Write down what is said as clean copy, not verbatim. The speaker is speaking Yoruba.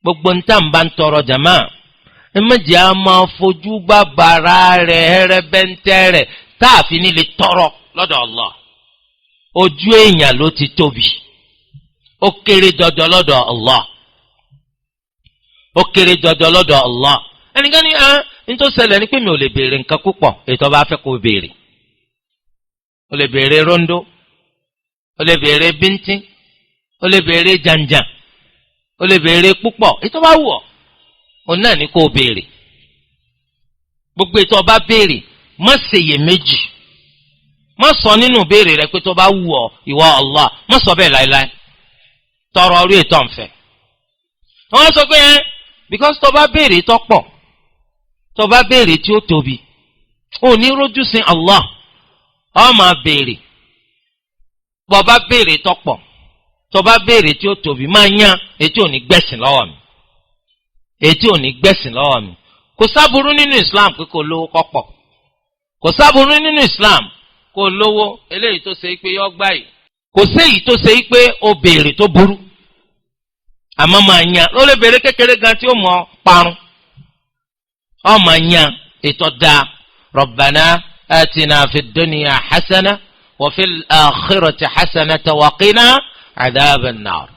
gbogbo ntàn bá ń tọrọ jàmá ẹ má jẹ́ a máa fojú bàbàrà rẹ̀ hẹ́rẹ́bẹ́ntẹ́ rẹ̀ táàfin ní lè tọrọ lọ́dọ̀ Allah. Ojú èèyàn ló ti tóbi, ó kéré jọjọ lọ́dọ̀ Allah, ó kéré jọjọ lọ́dọ̀ Allah. Ẹnìkan ní nítorí ṣẹlẹ̀ ní pé mi ò lè béèrè nǹkan púpọ̀ ètò ọba fẹ́ kó béèrè. O lè béèrè rondo, o lè béèrè bíntín, o lè béèrè jàǹjàǹ, o lè béèrè púpọ̀ ètò ọba wù ọ́ òun náà ní kó béèrè. Gbogbo ètò ọba béèrè má ṣèyè méjì, má sọ nínú béèrè rẹ pé tó bá wù ọ́ ìwọ Allah, má sọ bẹ́ẹ̀ láéláé. Tọrọ orí ètò ọ̀nfẹ́. Wọ́n sọ pé because tó bá béèrè tó pọ̀, tó bá béèrè tí ó tóbi, ò ní rójú sin Allah. Ó máa béèrè. Bó bá béèrè tó pọ̀, tó bá béèrè tí ó tóbi, máa yán ètí ò ní gbẹ̀sìn lọ́wọ́ mi. Ètí ò ní gbẹ̀sìn lọ́wọ́ mi. Kò sáburú nínú Islam pé kó lówó kọ́pọ̀. Kò sáburú nínú Islam kó lówó eléyìí tó ṣe pé yọ gbà yìí. Kò séyìí tó ṣe pé ó béèrè tó burú. Àmọ́ máa yan ló lè béèrè kékeré gan tí ó mọ parun. Ó máa yan ètò dáa. Rabbana atina fid dunya hasana wa fil akhirati hasanatan wa qina adhaban nar.